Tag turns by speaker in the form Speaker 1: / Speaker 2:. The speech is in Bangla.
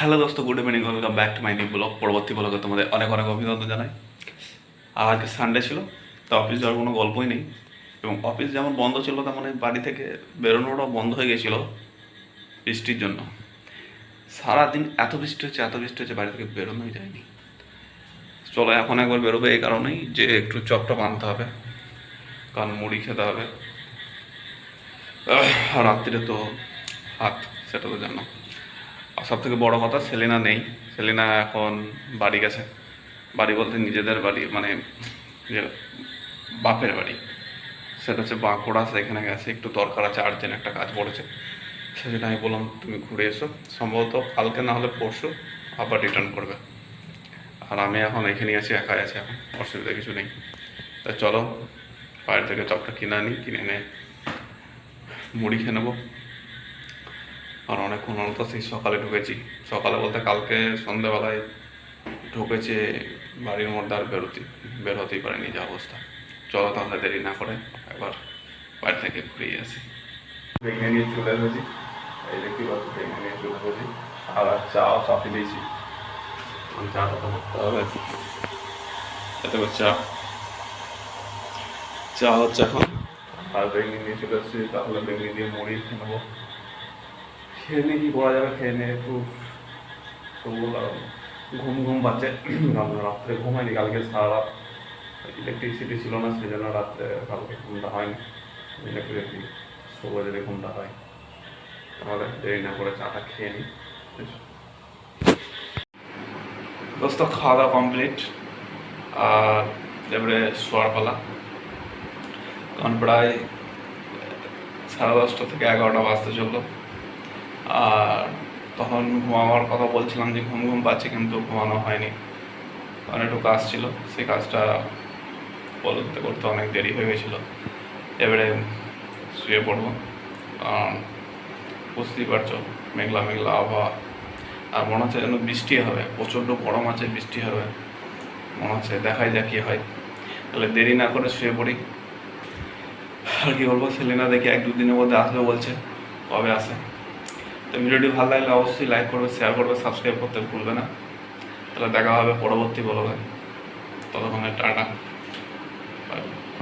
Speaker 1: হ্যালো দোস্ত, good evening, welcome back to my new blog. পরবর্তী ব্লগে তোমাদের অনেক অনেক অভিনন্দন জানাই। আজকে সানডে ছিল, তো অফিস যাওয়ার কোনো গল্পই নেই, এবং অফিস যেমন বন্ধ ছিল তেমন বাড়ি থেকে বেরোনোটাও বন্ধ হয়ে গেছিলো বৃষ্টির জন্য। সারাদিন এত বৃষ্টি হচ্ছে বাড়ি থেকে বেরোনোই যায়নি। চলো এখন একবার বেরোবে এই কারণেই যে একটু চপটা বাঁধতে হবে, কারণ মুড়ি খেতে হবে। আর রাত্রিরে তো ভাত, সেটা তো জানো। আর সব থেকে বড়ো কথা, সেলিনা নেই। সেলিনা এখন বাড়ি গেছে। বাড়ি বলতে নিজেদের বাড়ি, মানে যে বাপের বাড়ি, সেটা হচ্ছে বাঁকুড়া। সেখানে গেছে, একটু দরকার আছে, আর্জেন্ট একটা কাজ পড়েছে। সেজন্য আমি বললাম তুমি ঘুরে এসো, সম্ভবত কালকে না হলে পরশু আবার রিটার্ন করবে। আর আমি এখন এখানেই আছি, একাই আছি, এখন অসুবিধা কিছু নেই। তা চলো বাইরে থেকে চপটা কিনে আনি, কিনে এনে মুড়ি খেয়ে নেবো। আর অনেকক্ষণ হলো তো, সেই সকালে ঢুকেছি। সকালে বলতে কালকে সন্ধ্যেবেলায় ঢুকেছে বাড়ির মধ্যে, আর বের হতেই পারেনি, যা অবস্থা। চলো তাহলে দেরি না করে একবার বাড়ি থেকে ঘুরেই আসি। ভেঙে নিয়ে চলে এসেছি, এই দেখতে পাচ্ছি, ভেঙে নিয়ে চলে এসেছি। আর চাও চাপি দিয়েছি, চাটা তো করতে হবে। এত চা হচ্ছে এখন। আর বেগনি নিয়ে চলে এসেছি, তাহলে বেগনি দিয়ে মুড়ি খেয়ে নেবো। খেয়ে নিয়ে কি করা যাবে, খেয়ে নিয়ে একটু ঘুম ঘুম পাচ্ছে। রাত্রে ঘুমায়নি কালকে সারা রাত, ইলেকট্রিসিটি ছিল না, সেই জন্য রাত্রে কালকে ঘুমটা হয়নি। ইলেকট্রিসিটি শোবো যদি ঘুমটা হয়, তাহলে দেরি না করে চাটা খেয়ে নিই। দোস্ত খাওয়া দাওয়া কমপ্লিট, আর এবারে শোয়ার পালা। কারণ প্রায় 10:30 থেকে 11টা বাজতে চললো। আর তখন ঘুমাবার কথা বলছিলাম যে ঘুম ঘুম পাচ্ছে, কিন্তু ঘুমানো হয়নি, কারণ একটু কাজ ছিল। সেই কাজটা করতে করতে অনেক দেরি হয়ে গেছিলো। এবারে শুয়ে পড়বো, কারণ বুঝতেই পারছো মেঘলা মেঘলা আবহাওয়া। আর মনে হচ্ছে যেন বৃষ্টি হবে, প্রচণ্ড গরম আছে, বৃষ্টি হবে মনে হচ্ছে। দেখাই যাক কী হয়। তাহলে দেরি না করে শুয়ে পড়ি। আর কি বলবো, সেলিনা দেখি 1-2 দিনের মধ্যে আসবে বলছে, কবে আসে। তো ভিডিওটি ভালো লাগলে অবশ্যই লাইক করবে, শেয়ার করবে, সাবস্ক্রাইব করতে ভুলবে না। তাহলে দেখা হবে পরবর্তী ব্লগে। ততক্ষণে টাটা।